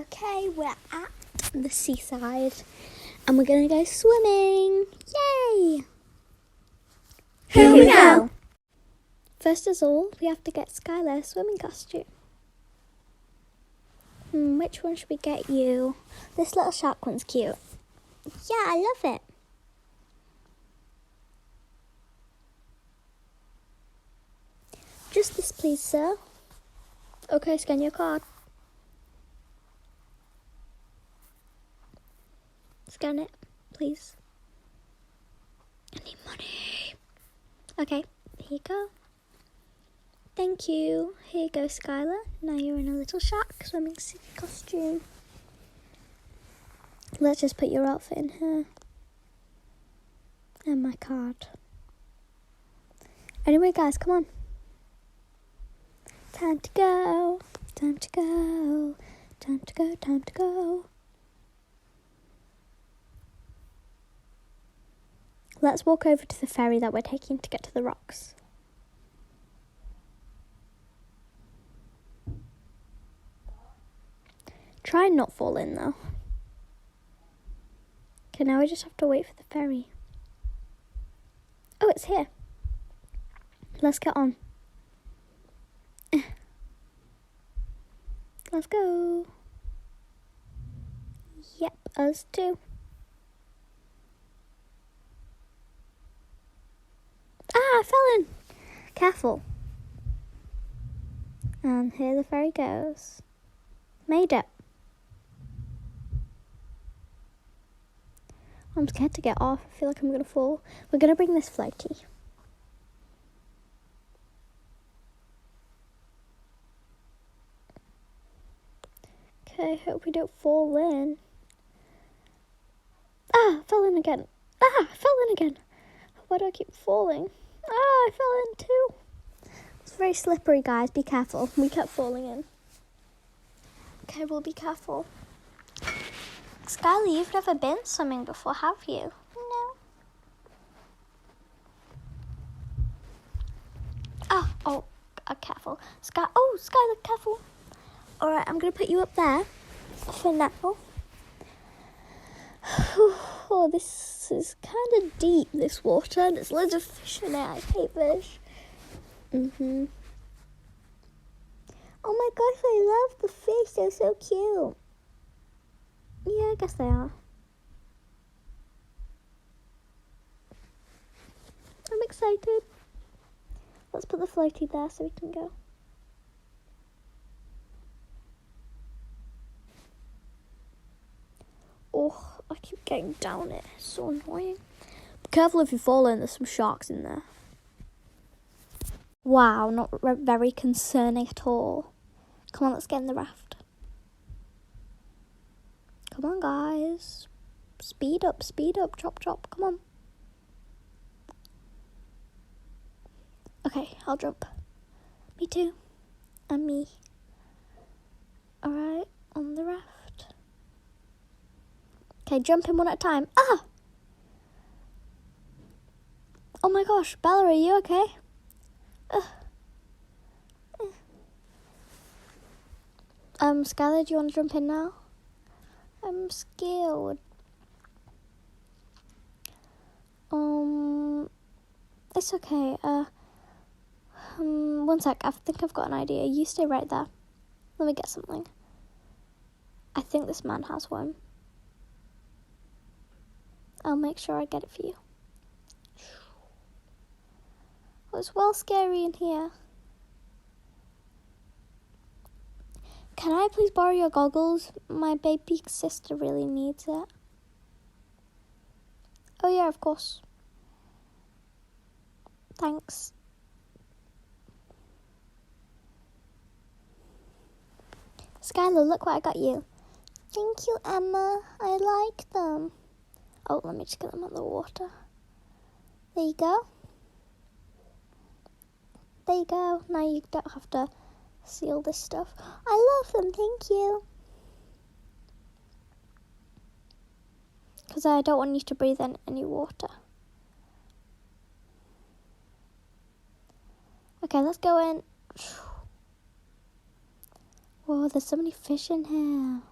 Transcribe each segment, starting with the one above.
Okay, we're at the seaside and we're gonna go swimming. Yay! Here we go. First of all, we have to get Skylar a swimming costume. Which one should we get you? This little shark one's cute. Yeah, I love it. Just this, please, sir. Okay, scan your card. Scan it, please. I need money. Okay, here you go. Thank you. Here you go, Skylar. Now you're in a little shark swimming costume. Let's just put your outfit in here. And my card. Anyway, guys, come on. Time to go. Time to go. Time to go. Time to go. Let's walk over to the ferry that we're taking to get to the rocks. Try and not fall in, though. Okay, now we just have to wait for the ferry. Oh, it's here. Let's get on. Let's go. Yep, us too. I fell in. Careful. And here the ferry goes. Made it. I'm scared to get off. I feel like I'm going to fall. We're going to bring this floaty. Okay, hope we don't fall in. I fell in again. I fell in again. Why do I keep falling? I fell in too. It's very slippery, guys. Be careful. We kept falling in. Okay, we'll be careful. Skylar, you've never been swimming before, have you? No. Careful. Skylar, careful. Alright, I'm going to put you up there for now. Oh, this is kind of deep, this water, and there's loads of fish in it. I hate fish. Oh my gosh, I love the fish. They're so cute. Yeah, I guess they are. I'm excited. Let's put the floaty there so we can go. Oh, I keep getting down it. It's so annoying. Be careful if you fall in. There's some sharks in there. Wow, not very concerning at all. Come on, let's get in the raft. Come on, guys. Speed up, chop, chop. Come on. Okay, I'll jump. Me too. And me. Alright, on the raft. Okay, jump in one at a time. Oh my gosh, Bella, are you okay? Skylar, do you want to jump in now? I'm scared. It's okay. One sec. I think I've got an idea. You stay right there. Let me get something. I think this man has one. I'll make sure I get it for you. Oh, it's well scary in here. Can I please borrow your goggles? My baby sister really needs it. Oh yeah, of course. Thanks. Skylar, look what I got you. Thank you, Emma. I like them. Oh, let me just get them out of the water. There you go. There you go. Now you don't have to see all this stuff. I love them, thank you. Because I don't want you to breathe in any water. Okay, let's go in. Whoa, there's so many fish in here.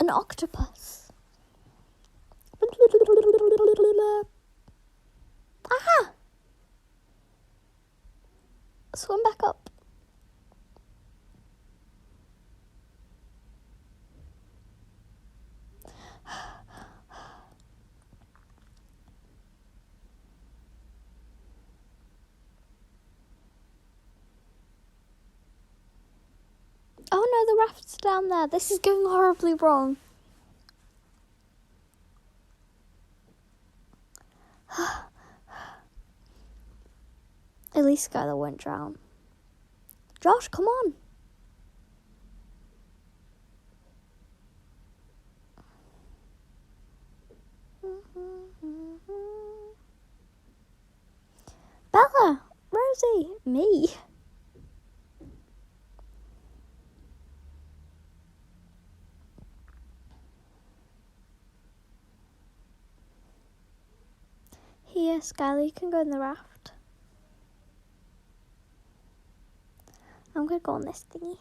An octopus. Ah! Swim back up. Oh no, the raft's down there. This is going horribly wrong. At least Skylar won't drown. Josh, come on. Bella, Rosie, me. Here, Skylar, you can go in the raft. I'm going to go on this thingy.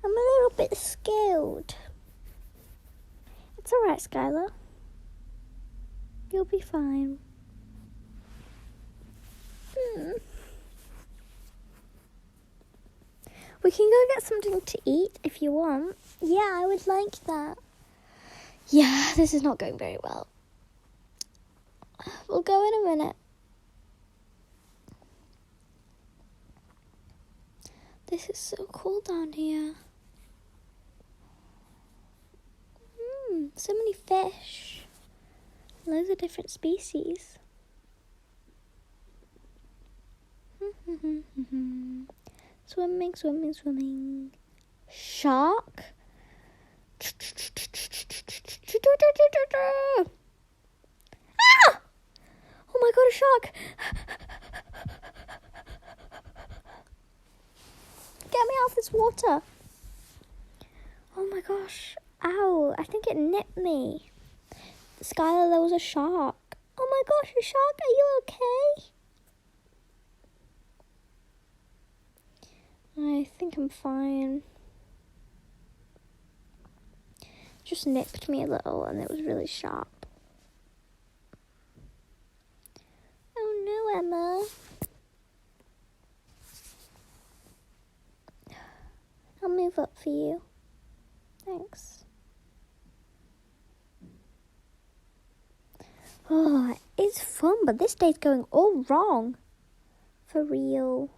I'm a little bit scared. It's alright, Skylar. You'll be fine. We can go get something to eat if you want. Yeah, I would like that. Yeah, this is not going very well. We'll go in a minute. This is so cool down here. So many fish. Loads of different species. Swimming, swimming, swimming. Shark. Ah! Oh my god, a shark. Get me out of this water. Oh my gosh. Ow, I think it nipped me. Skylar, there was a shark. Oh my gosh, a shark, are you okay? I think I'm fine. Just nipped me a little and it was really sharp. Oh no, Emma. I'll move up for you. Thanks. Oh, it's fun, but this day's going all wrong. For real.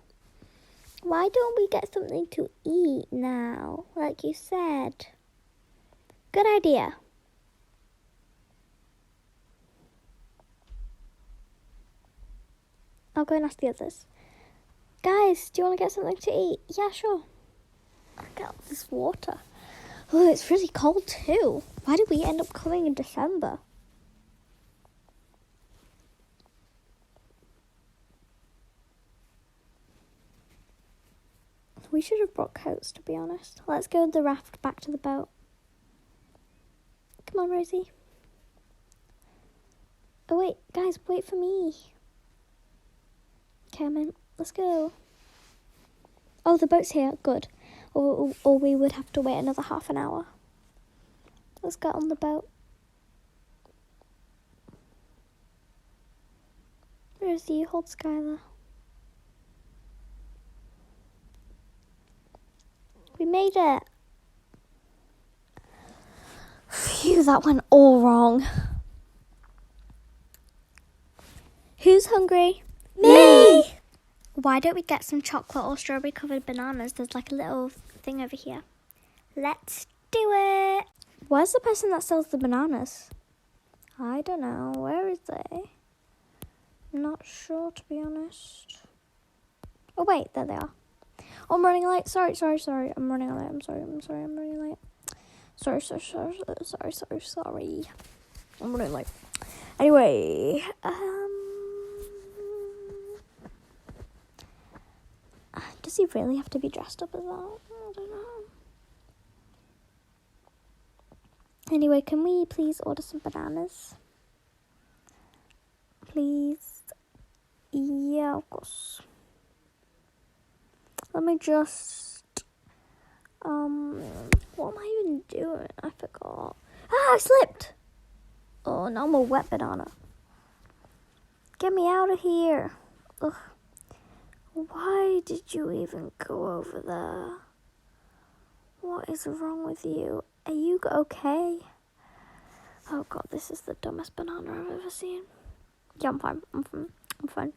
Why don't we get something to eat now, like you said? Good idea. I'll go and ask the others. Guys, do you want to get something to eat? Yeah, sure. I'll get out this water. Oh, it's really cold too. Why did we end up coming in December? We should have brought coats, to be honest. Let's go with the raft back to the boat. Come on, Rosie. Oh, wait. Guys, wait for me. Okay, I'm in. Let's go. Oh, the boat's here. Good. Or we would have to wait another half an hour. Let's get on the boat. Rosie, you hold Skylar. We made it. Phew, that went all wrong. Who's hungry? Me! Why don't we get some chocolate or strawberry covered bananas? There's like a little thing over here. Let's do it. Where's the person that sells the bananas? I don't know. Where is they? I'm not sure, to be honest. Oh wait, there they are. Oh, I'm running late. Sorry. I'm running late. I'm sorry. I'm running late. Sorry. I'm running late. Anyway, does he really have to be dressed up as that? I don't know. Anyway, can we please order some bananas? Please. Yeah, of course. Let me just What am I even doing? I forgot. I slipped. Oh, now I'm a wet banana. Get me out of here. Ugh. Why did you even go over there? What is wrong with you? Are you okay? Oh god, this is the dumbest banana I've ever seen. Yeah, I'm fine. I'm fine.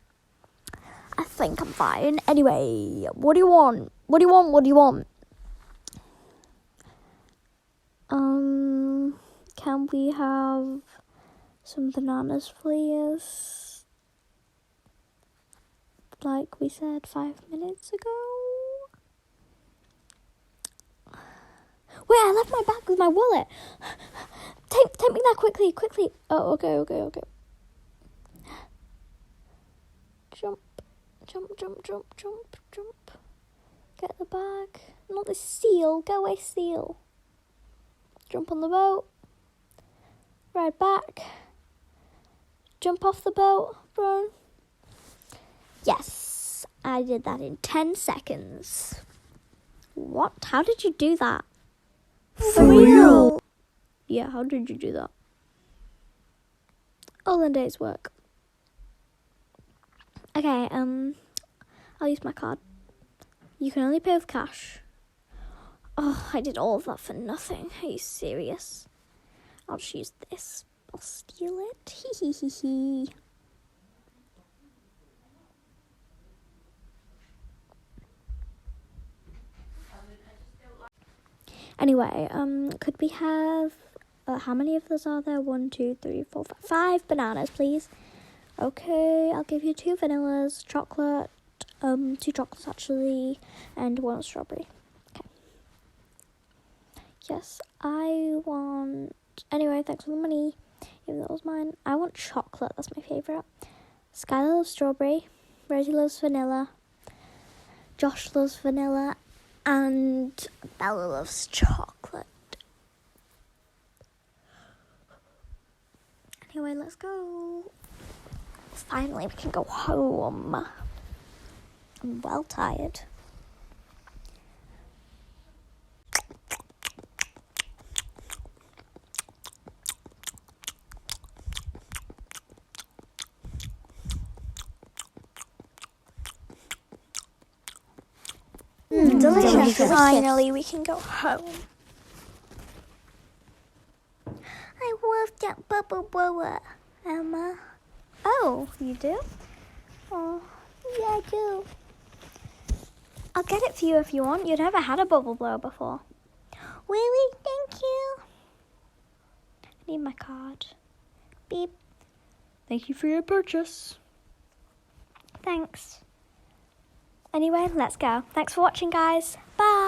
I think I'm fine. Anyway, what do you want? What do you want? Can we have some bananas, please? Like we said 5 minutes ago. Wait, I left my bag with my wallet. Take me there quickly. Oh, okay. Jump. Get the bag. Not the seal. Go away, seal. Jump on the boat. Ride back. Jump off the boat. Run. Yes, I did that in 10 seconds. What? How did you do that? For real? Yeah, how did you do that? All in a day's work. Okay, I'll use my card. You can only pay with cash. Oh, I did all of that for nothing. Are you serious? I'll just use this. I'll steal it. Hee. Anyway, could we have, how many of those are there? 1, 2, 3, 4, 5. 5 bananas, please. Okay, I'll give you 2 vanillas, chocolate, 2 chocolates actually, and 1 strawberry. Okay. Yes, I want, anyway, thanks for the money, even though it was mine. I want chocolate, that's my favourite. Skylar loves strawberry, Rosie loves vanilla, Josh loves vanilla, and Bella loves chocolate. Anyway, let's go. Finally, we can go home. I'm well tired. Delicious. Finally, we can go home. I love that bubble blower, Emma. Oh, you do? Oh, Yeah, I do. I'll get it for you if you want. You've never had a bubble blower before. Really? Thank you. I need my card. Beep. Thank you for your purchase. Thanks. Anyway, let's go. Thanks for watching, guys. Bye.